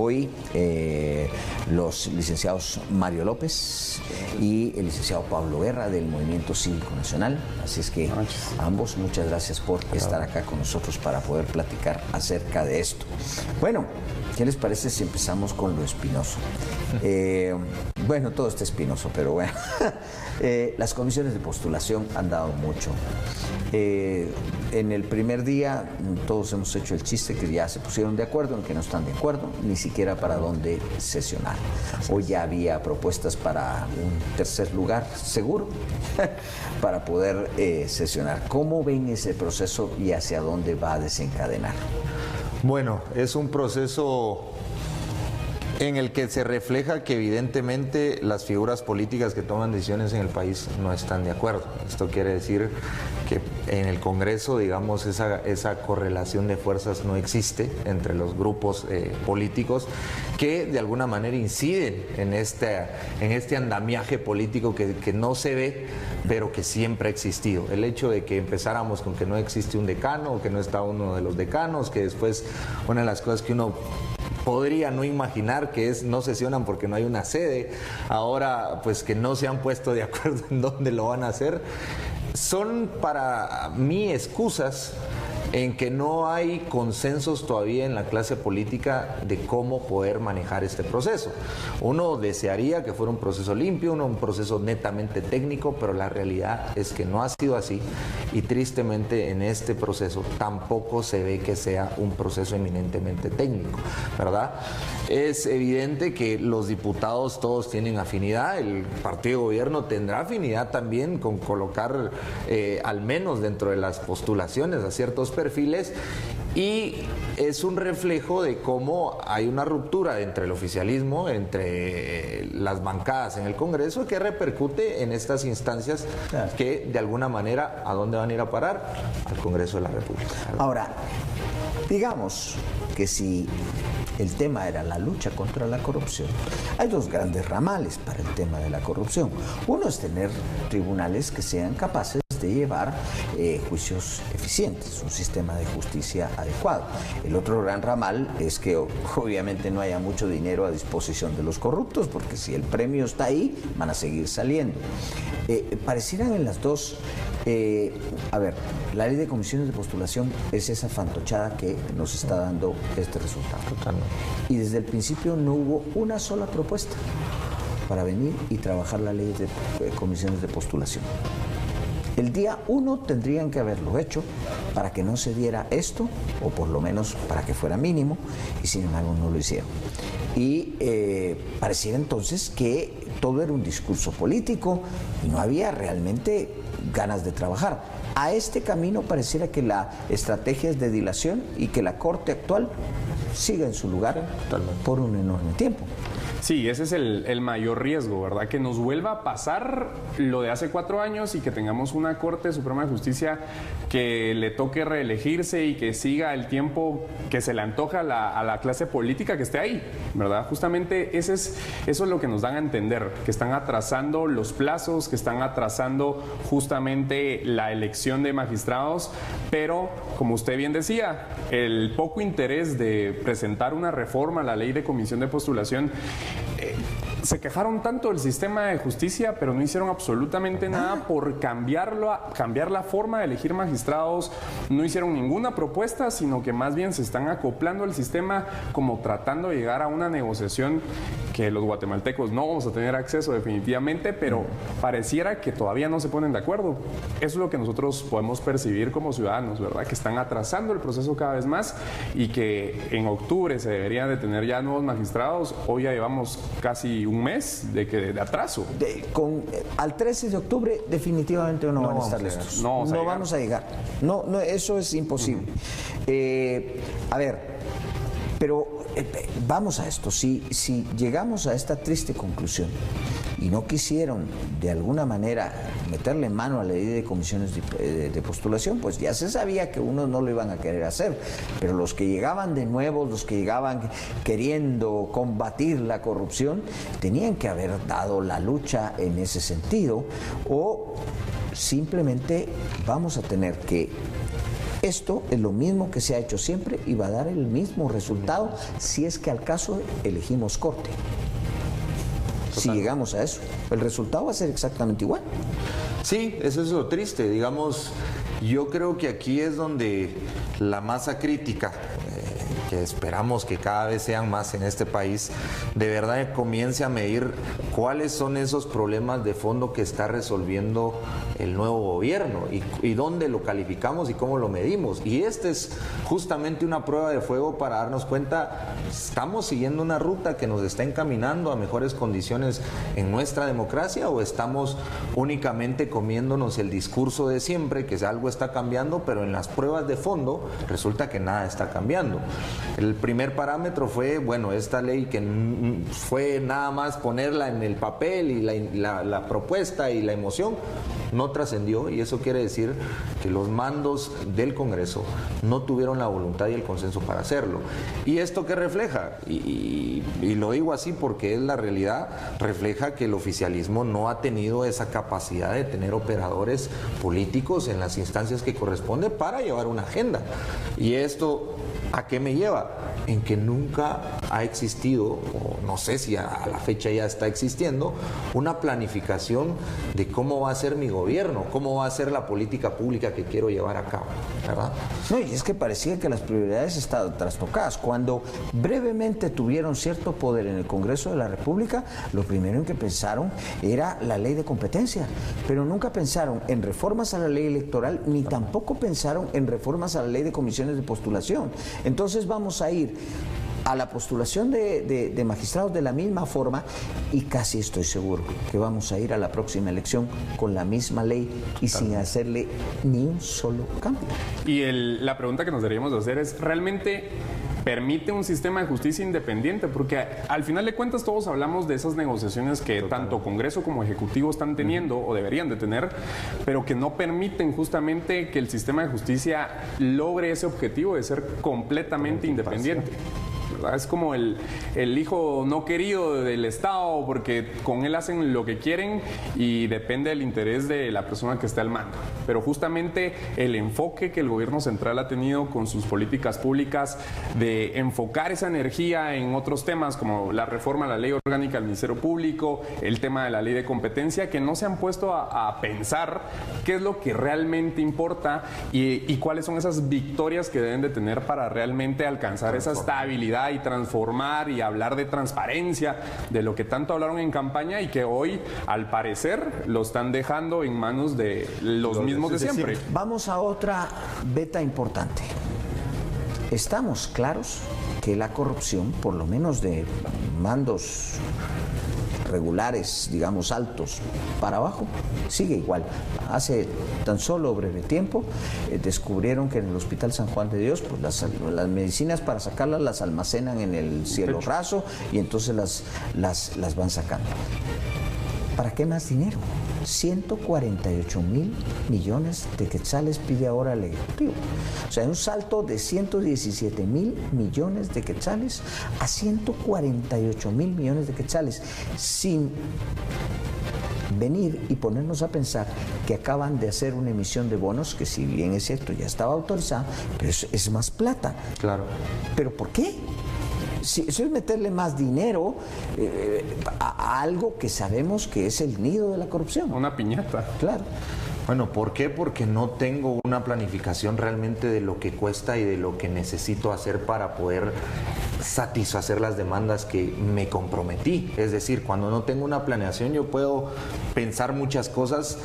Hoy los licenciados Mario López y el licenciado Pablo Guerra del Movimiento Cívico Nacional. Así es que a ambos muchas gracias por estar acá con nosotros para poder platicar acerca de esto. Bueno, ¿qué les parece si empezamos con lo espinoso? Bueno, todo está espinoso, pero bueno. Las comisiones de postulación han dado mucho. En el primer día todos hemos hecho el chiste que ya se pusieron de acuerdo en que no están de acuerdo, ni siquiera para dónde sesionar. Hoy ya había propuestas para un tercer lugar seguro para poder sesionar. ¿Cómo ven ese proceso y hacia dónde va a desencadenar? Bueno, es un proceso en el que se refleja que evidentemente las figuras políticas que toman decisiones en el país no están de acuerdo. Esto quiere decir que en el Congreso, digamos, esa correlación de fuerzas no existe entre los grupos políticos que de alguna manera inciden en este andamiaje político que no se ve, pero que siempre ha existido. El hecho de que empezáramos con que no existe un decano, o que no está uno de los decanos, que después una de las cosas que uno podría no imaginar que es no sesionan porque no hay una sede, ahora pues que no se han puesto de acuerdo en dónde lo van a hacer, son para mí excusas en que no hay consensos todavía en la clase política de cómo poder manejar este proceso. Uno desearía que fuera un proceso limpio, un proceso netamente técnico, pero la realidad es que no ha sido así y tristemente en este proceso tampoco se ve que sea un proceso eminentemente técnico, ¿verdad? Es evidente que los diputados todos tienen afinidad, el partido de gobierno tendrá afinidad también con colocar al menos dentro de las postulaciones a ciertos perfiles, y es un reflejo de cómo hay una ruptura entre el oficialismo, entre las bancadas en el Congreso, que repercute en estas instancias que de alguna manera, ¿a dónde van a ir a parar? Al Congreso de la República. Ahora, digamos que si el tema era la lucha contra la corrupción, hay dos grandes ramales para el tema de la corrupción. Uno es tener tribunales que sean capaces de llevar juicios eficientes, un sistema de justicia adecuado. El otro gran ramal es que obviamente no haya mucho dinero a disposición de los corruptos, porque si el premio está ahí, van a seguir saliendo. Parecieran en las dos, a ver, la ley de comisiones de postulación es esa fantochada que nos está dando este resultado. Totalmente. Y desde el principio no hubo una sola propuesta para venir y trabajar la ley de comisiones de postulación. El día 1 tendrían que haberlo hecho para que no se diera esto, o por lo menos para que fuera mínimo, y sin embargo no lo hicieron. Y pareciera entonces que todo era un discurso político y no había realmente ganas de trabajar. A este camino pareciera que la estrategia es de dilación y que la Corte actual siga en su lugar por un enorme tiempo. Sí, ese es el mayor riesgo, ¿verdad? Que nos vuelva a pasar lo de hace 4 años y que tengamos una Corte Suprema de Justicia que le toque reelegirse y que siga el tiempo que se le antoja a la clase política que esté ahí, ¿verdad? Justamente eso es lo que nos dan a entender, que están atrasando los plazos, que están atrasando justamente la elección de magistrados, pero como usted bien decía, el poco interés de presentar una reforma a la ley de comisión de postulación. Se quejaron tanto del sistema de justicia, pero no hicieron absolutamente nada por cambiar la forma de elegir magistrados, no hicieron ninguna propuesta, sino que más bien se están acoplando al sistema como tratando de llegar a una negociación que los guatemaltecos no vamos a tener acceso definitivamente, pero pareciera que todavía no se ponen de acuerdo. Eso es lo que nosotros podemos percibir como ciudadanos, ¿verdad? Que están atrasando el proceso cada vez más y que en octubre se deberían de tener ya nuevos magistrados. Hoy ya llevamos casi un mes de atraso. Al 13 de octubre definitivamente no van a estar listos. No vamos a llegar. No, eso es imposible. A ver, pero vamos a esto. Si llegamos a esta triste conclusión y no quisieron de alguna manera meterle mano a la ley de comisiones de postulación, pues ya se sabía que unos no lo iban a querer hacer, pero los que llegaban de nuevo, los que llegaban queriendo combatir la corrupción, tenían que haber dado la lucha en ese sentido, o simplemente vamos a tener que Esto es lo mismo que se ha hecho siempre y va a dar el mismo resultado si es que al caso elegimos corte. Si llegamos a eso, el resultado va a ser exactamente igual. Sí, eso es lo triste. Digamos, yo creo que aquí es donde la masa crítica, que esperamos que cada vez sean más en este país, de verdad comience a medir cuáles son esos problemas de fondo que está resolviendo el nuevo gobierno y dónde lo calificamos y cómo lo medimos. Y esta es justamente una prueba de fuego para darnos cuenta, ¿estamos siguiendo una ruta que nos está encaminando a mejores condiciones en nuestra democracia o estamos únicamente comiéndonos el discurso de siempre, que algo está cambiando, pero en las pruebas de fondo resulta que nada está cambiando? El primer parámetro fue, bueno, esta ley que fue nada más ponerla en el papel y la propuesta y la emoción, no trascendió, y eso quiere decir que los mandos del Congreso no tuvieron la voluntad y el consenso para hacerlo. ¿Y esto qué refleja? Y lo digo así porque es la realidad, refleja que el oficialismo no ha tenido esa capacidad de tener operadores políticos en las instancias que corresponde para llevar una agenda. Y esto, ¿a qué me lleva? En que nunca ha existido, o no sé si a la fecha ya está existiendo, una planificación de cómo va a ser mi gobierno, cómo va a ser la política pública que quiero llevar a cabo, ¿verdad? No, y es que parecía que las prioridades estaban trastocadas. Cuando brevemente tuvieron cierto poder en el Congreso de la República, lo primero en que pensaron era la ley de competencia, pero nunca pensaron en reformas a la ley electoral, ni tampoco pensaron en reformas a la ley de comisiones de postulación. Entonces vamos a ir a la postulación de magistrados de la misma forma y casi estoy seguro que vamos a ir a la próxima elección con la misma ley y sin hacerle ni un solo cambio. Y la pregunta que nos deberíamos hacer es, ¿realmente permite un sistema de justicia independiente? Porque al final de cuentas todos hablamos de esas negociaciones que tanto Congreso como Ejecutivo están teniendo o deberían de tener, pero que no permiten justamente que el sistema de justicia logre ese objetivo de ser completamente independiente. ¿Verdad? Es como el hijo no querido del Estado, porque con él hacen lo que quieren y depende del interés de la persona que está al mando. Pero justamente el enfoque que el gobierno central ha tenido con sus políticas públicas de enfocar esa energía en otros temas como la reforma a la ley orgánica del Ministerio Público, el tema de la ley de competencia, que no se han puesto a pensar qué es lo que realmente importa y cuáles son esas victorias que deben de tener para realmente alcanzar esa estabilidad y transformar y hablar de transparencia, de lo que tanto hablaron en campaña y que hoy, al parecer, lo están dejando en manos de los mismos de siempre. Vamos a otra beta importante. Estamos claros que la corrupción, por lo menos de mandos regulares, digamos altos, para abajo, sigue igual. Hace tan solo breve tiempo descubrieron que en el Hospital San Juan de Dios, pues las medicinas para sacarlas las almacenan en el cielo raso y entonces las van sacando. ¿Para qué más dinero? 148.000 millones de quetzales pide ahora el Ejecutivo. O sea, un salto de 117.000 millones de quetzales a 148.000 millones de quetzales, sin venir y ponernos a pensar que acaban de hacer una emisión de bonos que, si bien es cierto, ya estaba autorizada, pero es más plata. Claro. ¿Pero por qué? Si eso es meterle más dinero a algo que sabemos que es el nido de la corrupción. Una piñata. Claro. Bueno, ¿por qué? Porque no tengo una planificación realmente de lo que cuesta y de lo que necesito hacer para poder satisfacer las demandas que me comprometí. Es decir, cuando no tengo una planeación yo puedo pensar muchas cosas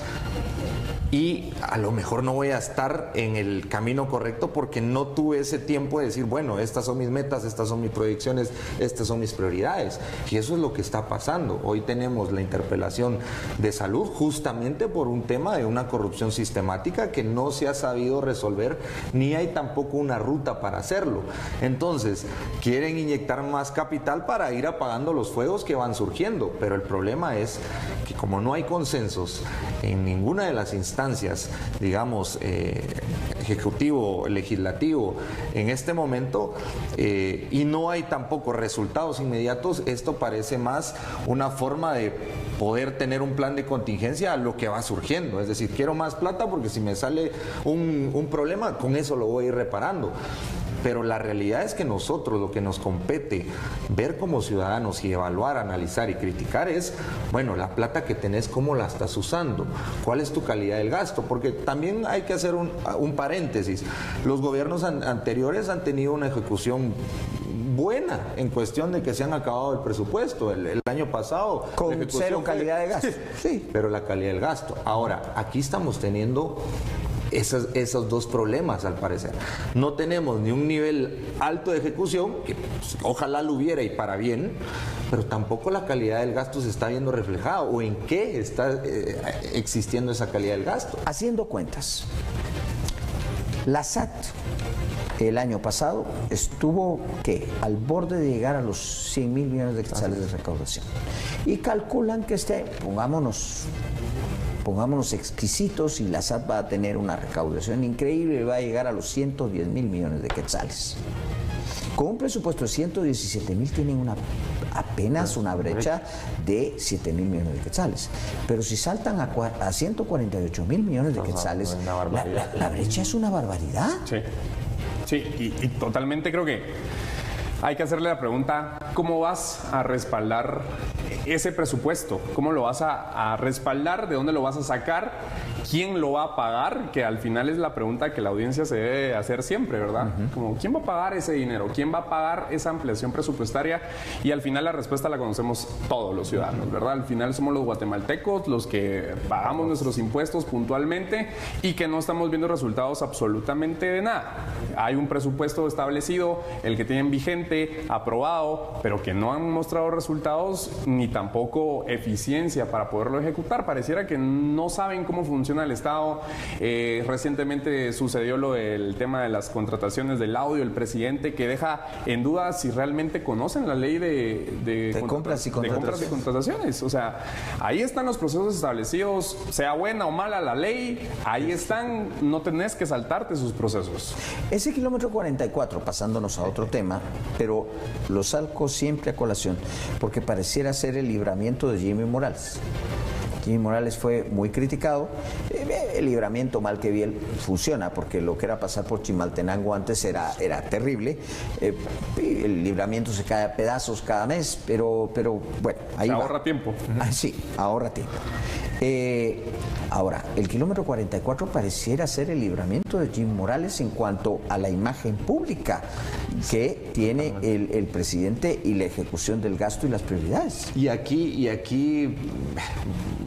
y a lo mejor no voy a estar en el camino correcto porque no tuve ese tiempo de decir, bueno, estas son mis metas, estas son mis proyecciones, estas son mis prioridades. Y eso es lo que está pasando. Hoy tenemos la interpelación de salud justamente por un tema de una corrupción sistemática que no se ha sabido resolver, ni hay tampoco una ruta para hacerlo. Entonces, quieren inyectar más capital para ir apagando los fuegos que van surgiendo, pero el problema es que como no hay consensos en ninguna de las instancias, digamos, ejecutivo, legislativo en este momento, y no hay tampoco resultados inmediatos, esto parece más una forma de poder tener un plan de contingencia a lo que va surgiendo. Es decir, quiero más plata porque si me sale un problema, con eso lo voy a ir reparando. Pero la realidad es que nosotros lo que nos compete ver como ciudadanos y evaluar, analizar y criticar es, bueno, la plata que tenés, ¿cómo la estás usando? ¿Cuál es tu calidad del gasto? Porque también hay que hacer un paréntesis. Los gobiernos anteriores han tenido una ejecución buena en cuestión de que se han acabado el presupuesto. El año pasado con cero calidad de gasto. Sí, pero la calidad del gasto. Ahora, aquí estamos teniendo esos dos problemas, al parecer. No tenemos ni un nivel alto de ejecución, que pues, ojalá lo hubiera y para bien, pero tampoco la calidad del gasto se está viendo reflejada. ¿O en qué está existiendo esa calidad del gasto? Haciendo cuentas, la SAT el año pasado estuvo al borde de llegar a los 100.000 millones de quetzales de recaudación. Y calculan que pongámonos exquisitos, y la SAT va a tener una recaudación increíble y va a llegar a los 110.000 millones de quetzales. Con un presupuesto de 117.000 tienen apenas una brecha de 7.000 millones de quetzales. Pero si saltan a 148.000 millones de quetzales, la brecha es una barbaridad. Sí, sí, y totalmente creo que hay que hacerle la pregunta, ¿cómo vas a respaldar ese presupuesto? ¿Cómo lo vas a respaldar? ¿De dónde lo vas a sacar? ¿Quién lo va a pagar? Que al final es la pregunta que la audiencia se debe hacer siempre, ¿verdad? Como, ¿quién va a pagar ese dinero? ¿Quién va a pagar esa ampliación presupuestaria? Y al final la respuesta la conocemos todos los ciudadanos, ¿verdad? Al final somos los guatemaltecos los que pagamos nuestros impuestos puntualmente y que no estamos viendo resultados absolutamente de nada. Hay un presupuesto establecido, el que tienen vigente, aprobado, pero que no han mostrado resultados ni tampoco eficiencia para poderlo ejecutar. Pareciera que no saben cómo funciona el Estado. Recientemente sucedió lo del tema de las contrataciones del audio, el presidente, que deja en duda si realmente conocen la ley de compras y contrataciones. O sea, ahí están los procesos establecidos, sea buena o mala la ley, ahí están, no tenés que saltarte sus procesos. Ese kilómetro 44, pasándonos a otro tema, pero lo salgo siempre a colación, porque pareciera ser el libramiento de Jimmy Morales. Jimmy Morales fue muy criticado. El libramiento, mal que bien, funciona, porque lo que era pasar por Chimaltenango antes era terrible. El libramiento se cae a pedazos cada mes, pero bueno, ahí va. Ahorra tiempo. Sí, ahorra tiempo. Ahora, el kilómetro 44 pareciera ser el libramiento de Jimmy Morales en cuanto a la imagen pública que tiene el presidente y la ejecución del gasto y las prioridades. Y aquí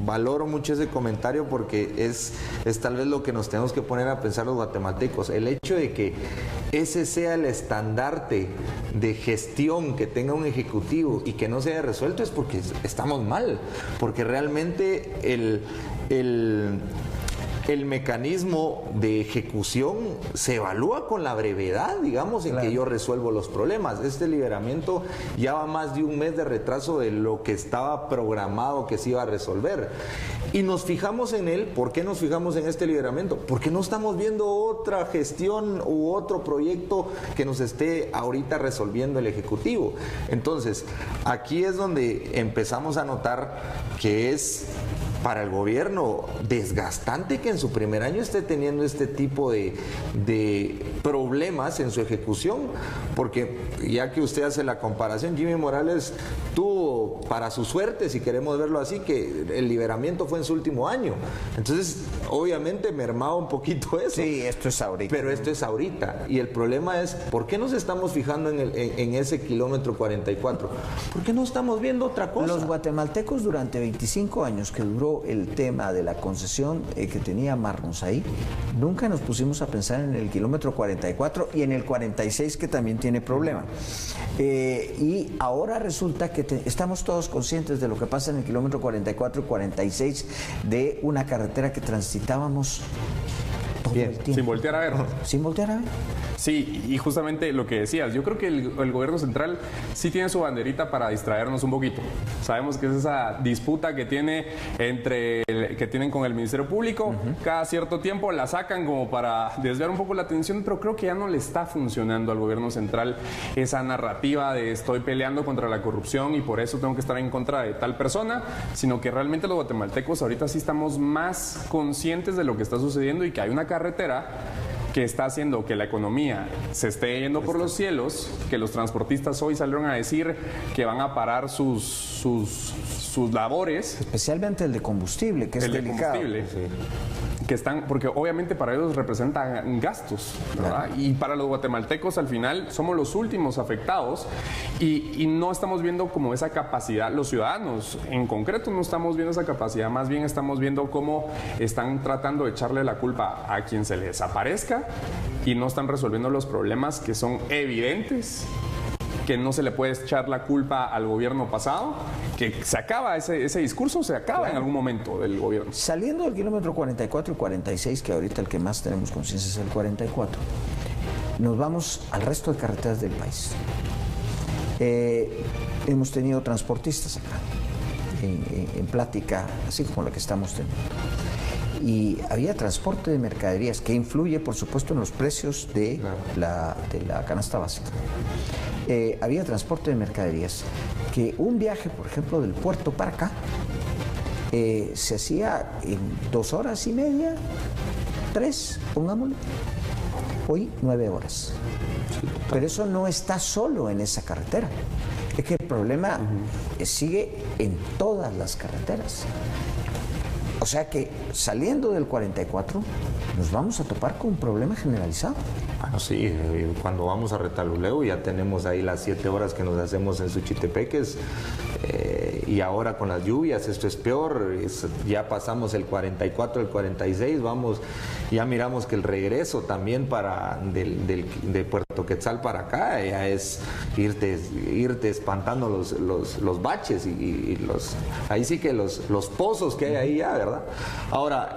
valoro mucho ese comentario, porque es tal vez lo que nos tenemos que poner a pensar los guatemaltecos. El hecho de que ese sea el estandarte de gestión que tenga un ejecutivo y que no se haya resuelto es porque estamos mal, porque realmente el mecanismo de ejecución se evalúa con la brevedad, digamos, en que yo resuelvo los problemas. Este liberamiento ya va más de un mes de retraso de lo que estaba programado que se iba a resolver. Y nos fijamos en él. ¿Por qué nos fijamos en este liberamiento? Porque no estamos viendo otra gestión u otro proyecto que nos esté ahorita resolviendo el Ejecutivo. Entonces, aquí es donde empezamos a notar que es para el gobierno desgastante que en su primer año esté teniendo este tipo de problemas en su ejecución, porque ya que usted hace la comparación, Jimmy Morales tuvo, para su suerte, si queremos verlo así, que el liberamiento fue en su último año. Entonces, obviamente mermaba un poquito eso. Sí, esto es ahorita. Pero esto es ahorita. Y el problema es, ¿por qué nos estamos fijando en ese kilómetro 44? ¿Por qué no estamos viendo otra cosa? Los guatemaltecos, durante 25 años que duró el tema de la concesión que tenía Marnos ahí, nunca nos pusimos a pensar en el kilómetro 44 y en el 46, que también tiene problema. Y ahora resulta que estamos todos conscientes de lo que pasa en el kilómetro 44 y 46 de una carretera que transitábamos todo el tiempo. Sin voltear a ver. Sin voltear a ver. Sí, y justamente lo que decías, yo creo que el gobierno central sí tiene su banderita para distraernos un poquito. Sabemos que es esa disputa que tienen con el Ministerio Público. Cada cierto tiempo la sacan como para desviar un poco la atención, pero creo que ya no le está funcionando al gobierno central esa narrativa de estoy peleando contra la corrupción y por eso tengo que estar en contra de tal persona, sino que realmente los guatemaltecos ahorita sí estamos más conscientes de lo que está sucediendo y que hay una carretera que está haciendo que la economía se esté yendo por los cielos, que los transportistas hoy salieron a decir que van a parar sus labores. Especialmente el de combustible, que es delicado. Que están, porque obviamente para ellos representan gastos, ¿verdad? Y para los guatemaltecos al final somos los últimos afectados y no estamos viendo como esa capacidad, los ciudadanos en concreto no estamos viendo esa capacidad, más bien estamos viendo cómo están tratando de echarle la culpa a quien se les aparezca y no están resolviendo los problemas que son evidentes, que no se le puede echar la culpa al gobierno pasado, que se acaba ese discurso, se acaba en algún momento del gobierno. Saliendo del kilómetro 44 y 46, que ahorita el que más tenemos conciencia es el 44, nos vamos al resto de carreteras del país. Hemos tenido transportistas acá, en plática, así como la que estamos teniendo. Y había transporte de mercaderías que influye, por supuesto, en los precios de la canasta básica. Había transporte de mercaderías que un viaje, por ejemplo, del puerto para acá se hacía en 2 horas y media, 3, pongámosle. Hoy 9 horas. Pero eso no está solo en esa carretera. Es que el problema sigue en todas las carreteras. O sea que saliendo del 44 nos vamos a topar con un problema generalizado. Bueno, sí, cuando vamos a Retaluleu ya tenemos ahí las 7 horas que nos hacemos en Suchitepeques y ahora con las lluvias esto es peor, ya pasamos el 44, el 46, ya miramos que el regreso también de Puerto Quetzal para acá ya es irte espantando los baches y ahí sí que los pozos que hay ahí ya, ¿verdad? Ahora,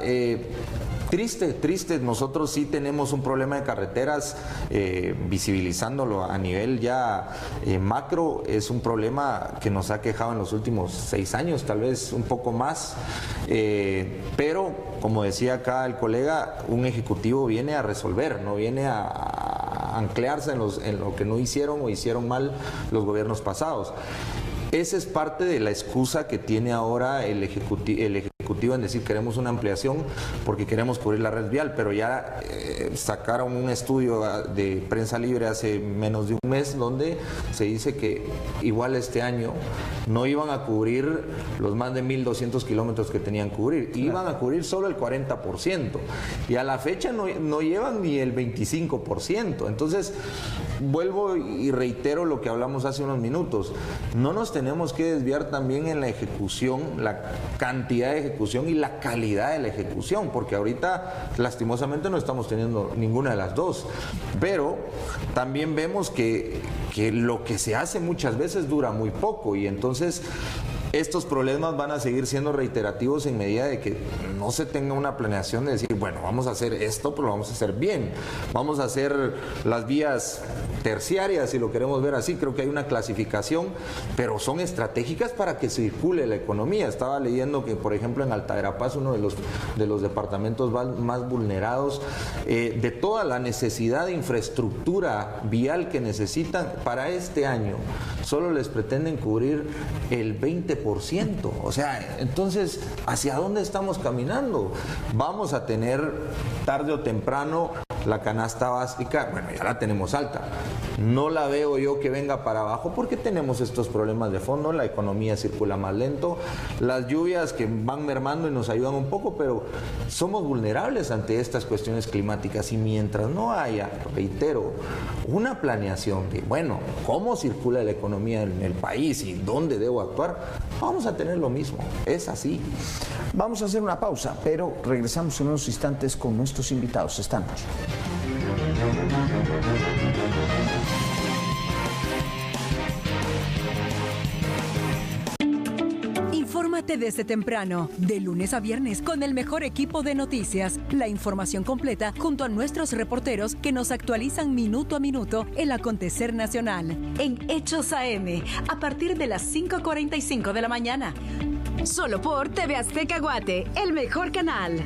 triste, nosotros sí tenemos un problema de carreteras, visibilizándolo a nivel ya macro, es un problema que nos ha quejado en los últimos 6 años, tal vez un poco más, pero como decía acá el colega, un ejecutivo viene a resolver, no viene a anclarse en lo que no hicieron o hicieron mal los gobiernos pasados. Esa es parte de la excusa que tiene ahora el ejecutivo en decir queremos una ampliación porque queremos cubrir la red vial, pero ya sacaron un estudio de prensa libre hace menos de un mes donde se dice que igual este año no iban a cubrir los más de 1.200 kilómetros que tenían que cubrir, iban a cubrir solo el 40% y a la fecha no llevan ni el 25%. Entonces vuelvo y reitero lo que hablamos hace unos minutos, no nos tenemos que desviar también en la ejecución, la cantidad de ejecución y la calidad de la ejecución, porque ahorita lastimosamente no estamos teniendo ninguna de las dos, pero también vemos que lo que se hace muchas veces dura muy poco y entonces estos problemas van a seguir siendo reiterativos en medida de que no se tenga una planeación de decir, bueno, vamos a hacer esto, pero lo vamos a hacer bien. Vamos a hacer las vías terciarias, si lo queremos ver así. Creo que hay una clasificación, pero son estratégicas para que circule la economía. Estaba leyendo que, por ejemplo, en Alta Verapaz, uno de los departamentos más vulnerados, de toda la necesidad de infraestructura vial que necesitan para este año, solo les pretenden cubrir el 20%. O sea, entonces, ¿hacia dónde estamos caminando? Vamos a tener tarde o temprano la canasta básica, bueno, ya la tenemos alta. No la veo yo que venga para abajo porque tenemos estos problemas de fondo, la economía circula más lento, las lluvias que van mermando y nos ayudan un poco, pero somos vulnerables ante estas cuestiones climáticas y mientras no haya, reitero, una planeación de, bueno, cómo circula la economía en el país y dónde debo actuar, vamos a tener lo mismo, es así. Vamos a hacer una pausa, pero regresamos en unos instantes con nuestros invitados. Estamos. Infórmate desde temprano, de lunes a viernes, con el mejor equipo de noticias, la información completa junto a nuestros reporteros que nos actualizan minuto a minuto el acontecer nacional. En Hechos AM, a partir de las 5:45 de la mañana. Solo por TV Azteca Guate, el mejor canal.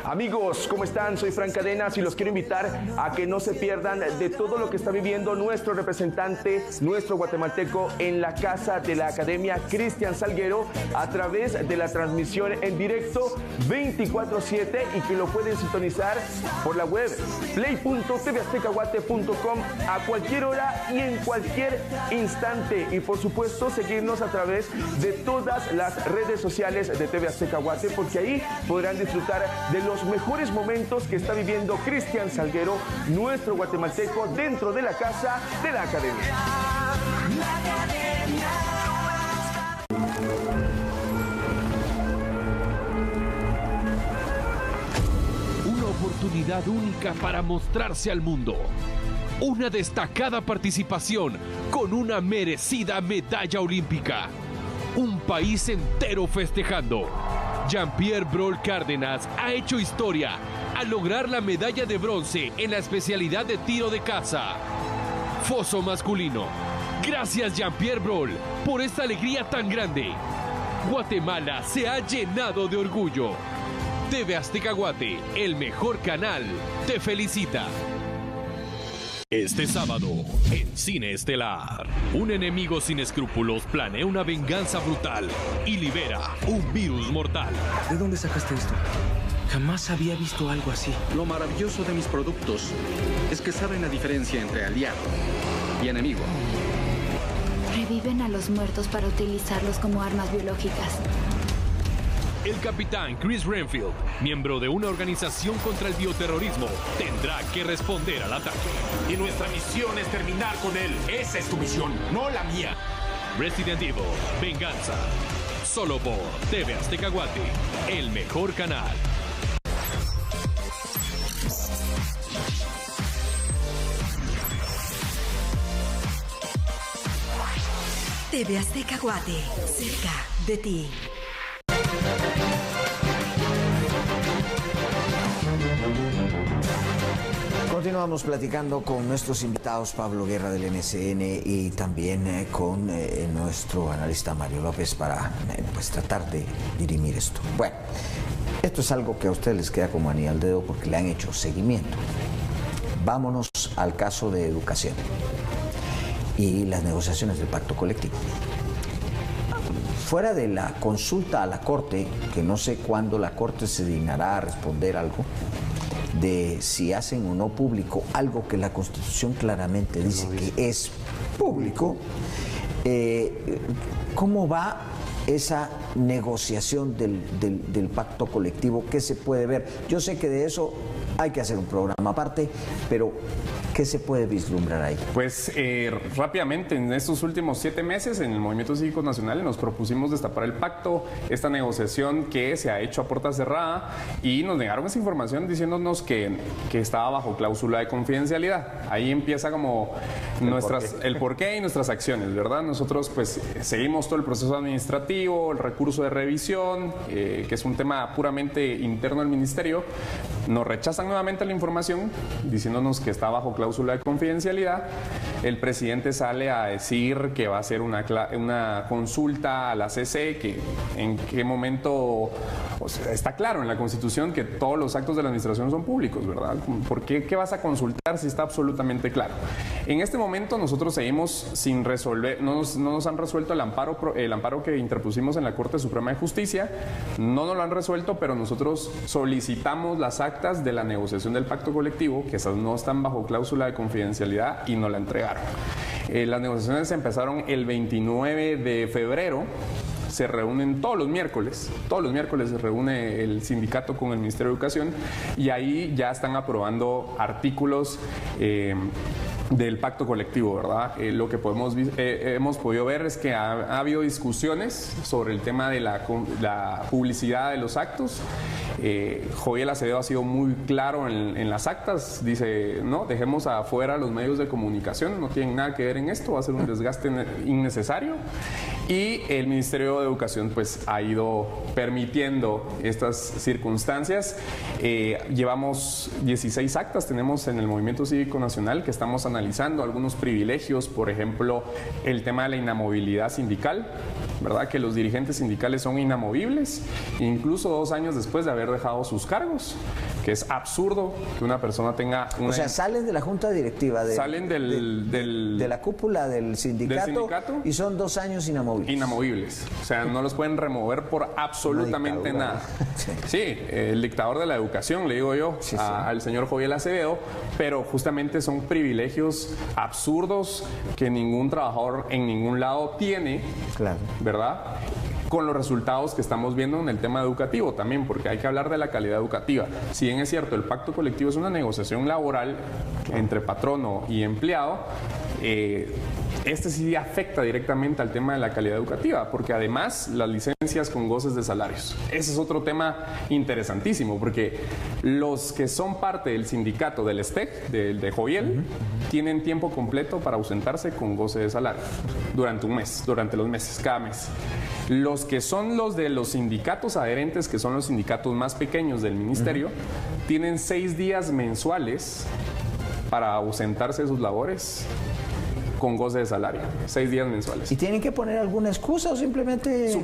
Amigos, ¿cómo están? Soy Fran Cadenas y los quiero invitar a que no se pierdan de todo lo que está viviendo nuestro representante, nuestro guatemalteco en la Casa de la Academia, Cristian Salguero, a través de la transmisión en directo 24/7 y que lo pueden sintonizar por la web play.tvaztecaguate.com a cualquier hora y en cualquier instante. Y por supuesto, seguirnos a través de todas las redes sociales de TV Azteca Guate, porque ahí podrán disfrutar de los mejores momentos que está viviendo Cristian Salguero, nuestro guatemalteco, dentro de la Casa de la Academia. Una oportunidad única para mostrarse al mundo. Una destacada participación con una merecida medalla olímpica. Un país entero festejando. Jean-Pierre Brol Cárdenas ha hecho historia al lograr la medalla de bronce en la especialidad de tiro de caza. Foso masculino. Gracias, Jean-Pierre Brol, por esta alegría tan grande. Guatemala se ha llenado de orgullo. TV Azteca Guate, el mejor canal, te felicita. Este sábado, en Cine Estelar, un enemigo sin escrúpulos planea una venganza brutal y libera un virus mortal. ¿De dónde sacaste esto? Jamás había visto algo así. Lo maravilloso de mis productos es que saben la diferencia entre aliado y enemigo. Reviven a los muertos para utilizarlos como armas biológicas. El capitán Chris Renfield, miembro de una organización contra el bioterrorismo, tendrá que responder al ataque. Y nuestra misión es terminar con él. Esa es tu misión, no la mía. Resident Evil, Venganza. Solo por TV Azteca Guate, el mejor canal. TV Azteca Guate, cerca de ti. Continuamos platicando con nuestros invitados, Pablo Guerra del NCN y también con nuestro analista Mario López para pues tratar de dirimir esto. Bueno, esto es algo que a ustedes les queda como anillo al dedo porque le han hecho seguimiento. Vámonos al caso de educación y las negociaciones del pacto colectivo. Fuera de la consulta a la Corte, que no sé cuándo la Corte se dignará a responder algo, de si hacen o no público algo que la Constitución claramente dice que es público, ¿cómo va esa negociación del pacto colectivo? ¿Qué se puede ver? Yo sé que de eso hay que hacer un programa aparte, pero ¿qué se puede vislumbrar ahí? Pues rápidamente, en estos últimos 7 meses en el Movimiento Cívico Nacional nos propusimos destapar el pacto, esta negociación que se ha hecho a puerta cerrada, y nos negaron esa información diciéndonos que estaba bajo cláusula de confidencialidad. Ahí empieza como el porqué y nuestras acciones, ¿verdad? Nosotros pues seguimos todo el proceso administrativo, el recurso de revisión, que es un tema puramente interno del ministerio. Nos rechazan nuevamente la información diciéndonos que está bajo cláusula de confidencialidad. El presidente sale a decir que va a hacer una consulta a la CC, que en qué momento, o sea, está claro en la Constitución que todos los actos de la administración son públicos, ¿verdad? ¿Por qué vas a consultar si está absolutamente claro? En este momento nosotros seguimos sin resolver, no nos han resuelto el amparo que interpusimos en la Corte Suprema de Justicia, no nos lo han resuelto, pero nosotros solicitamos las actas de la negociación del pacto colectivo, que esas no están bajo cláusula de confidencialidad, y nos la entregaron. Las negociaciones empezaron el 29 de febrero. Se reúnen todos los miércoles se reúne el sindicato con el Ministerio de Educación, y ahí ya están aprobando artículos del pacto colectivo, ¿verdad? Lo que hemos podido ver es que ha habido discusiones sobre el tema de la publicidad de los actos. Joviel Acevedo ha sido muy claro en las actas, dice, no, dejemos afuera los medios de comunicación, no tienen nada que ver en esto, va a ser un desgaste innecesario. Y el Ministerio de Educación pues ha ido permitiendo estas circunstancias. Llevamos 16 actas, tenemos en el Movimiento Cívico Nacional que estamos analizando algunos privilegios, por ejemplo, el tema de la inamovilidad sindical, ¿verdad? Que los dirigentes sindicales son inamovibles, incluso 2 años después de haber dejado sus cargos, que es absurdo que una persona tenga una... O sea, salen de la junta directiva, salen de la cúpula del sindicato y son 2 años inamovibles. Inamovibles, o sea, no los pueden remover por absolutamente nada. Sí, el dictador de la educación, le digo yo, al señor Joviel Acevedo, pero justamente son privilegios absurdos que ningún trabajador en ningún lado tiene, claro, ¿verdad? Con los resultados que estamos viendo en el tema educativo también, porque hay que hablar de la calidad educativa. Si bien es cierto, el pacto colectivo es una negociación laboral entre patrono y empleado, este sí afecta directamente al tema de la calidad educativa, porque además las licencias con goces de salarios. Ese es otro tema interesantísimo, porque los que son parte del sindicato del STEC, de Joviel, tienen tiempo completo para ausentarse con goce de salario durante un mes, durante los meses, cada mes. Los que son los de los sindicatos adherentes, que son los sindicatos más pequeños del ministerio, tienen 6 días mensuales para ausentarse de sus labores con goce de salario, 6 días mensuales. ¿Y tienen que poner alguna excusa o simplemente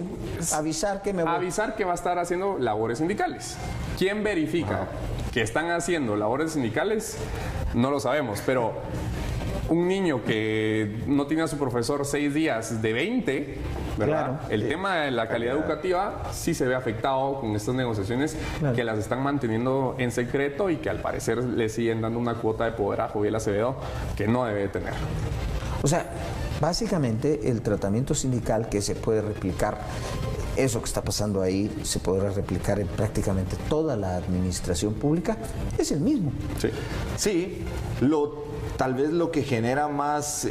avisar que me voy? Avisar que va a estar haciendo labores sindicales. ¿Quién verifica que están haciendo labores sindicales? No lo sabemos, pero un niño que no tiene a su profesor 6 días de 20, ¿verdad? Claro. El tema de la calidad educativa sí se ve afectado con estas negociaciones, claro, que las están manteniendo en secreto y que al parecer le siguen dando una cuota de poder a Joviel Acevedo que no debe tener. O sea, básicamente el tratamiento sindical que se puede replicar, eso que está pasando ahí, se podrá replicar en prácticamente toda la administración pública, es el mismo. Sí, sí. Tal vez lo que genera más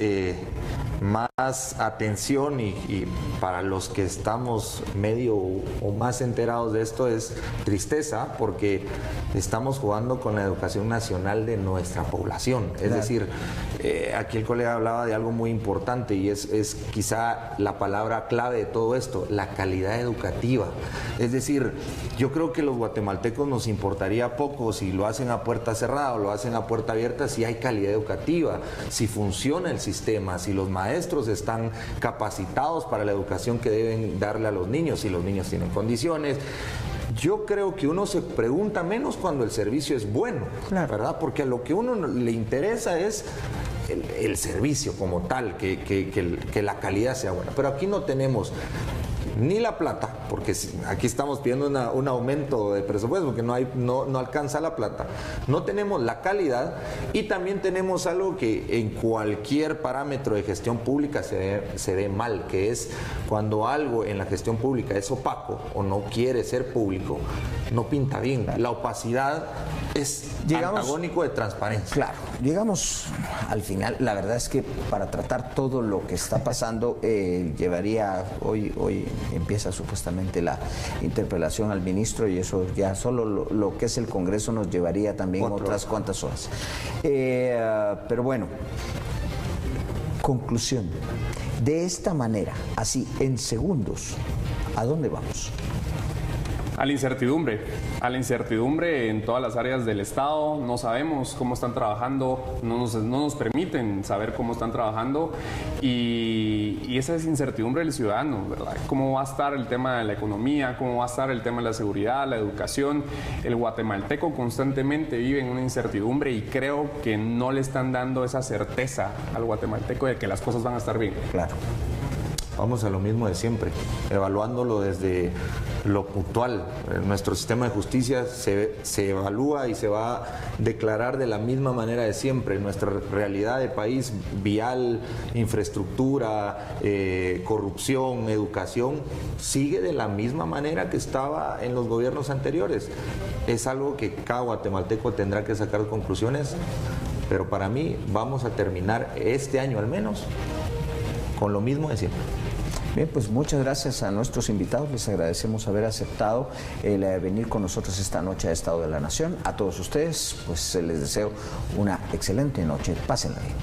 atención y para los que estamos medio o más enterados de esto es tristeza, porque estamos jugando con la educación nacional de nuestra población. Es decir, aquí el colega hablaba de algo muy importante y es quizá la palabra clave de todo esto, la calidad educativa. Es decir, yo creo que los guatemaltecos nos importaría poco si lo hacen a puerta cerrada o lo hacen a puerta abierta, si hay calidad educativa, si funciona el sistema, si los maestros están capacitados para la educación que deben darle a los niños, si los niños tienen condiciones. Yo creo que uno se pregunta menos cuando el servicio es bueno, claro, ¿verdad? Porque a lo que a uno le interesa es el servicio como tal, que la calidad sea buena. Pero aquí no tenemos ni la plata, porque aquí estamos pidiendo un aumento de presupuesto porque no alcanza la plata, no tenemos la calidad y también tenemos algo que en cualquier parámetro de gestión pública se ve mal, que es cuando algo en la gestión pública es opaco o no quiere ser público, no pinta bien. La opacidad es antagónico de transparencia. Claro, llegamos al final. La verdad es que para tratar todo lo que está pasando, llevaría hoy empieza supuestamente la interpelación al ministro y eso ya solo lo que es el Congreso nos llevaría también otras cuantas horas. Pero bueno, conclusión. De esta manera, así en segundos, ¿a dónde vamos? A la incertidumbre en todas las áreas del Estado. No sabemos cómo están trabajando, no nos permiten saber cómo están trabajando y esa es incertidumbre del ciudadano, ¿verdad? ¿Cómo va a estar el tema de la economía? ¿Cómo va a estar el tema de la seguridad, la educación? El guatemalteco constantemente vive en una incertidumbre y creo que no le están dando esa certeza al guatemalteco de que las cosas van a estar bien. Claro. Vamos a lo mismo de siempre, evaluándolo desde lo puntual. Nuestro sistema de justicia se evalúa y se va a declarar de la misma manera de siempre. Nuestra realidad de país, vial, infraestructura, corrupción, educación, sigue de la misma manera que estaba en los gobiernos anteriores. Es algo que cada guatemalteco tendrá que sacar conclusiones pero para mí vamos a terminar este año al menos con lo mismo de siempre. Bien, pues muchas gracias a nuestros invitados, les agradecemos haber aceptado el venir con nosotros esta noche a Estado de la Nación. A todos ustedes, pues les deseo una excelente noche, pásenla bien.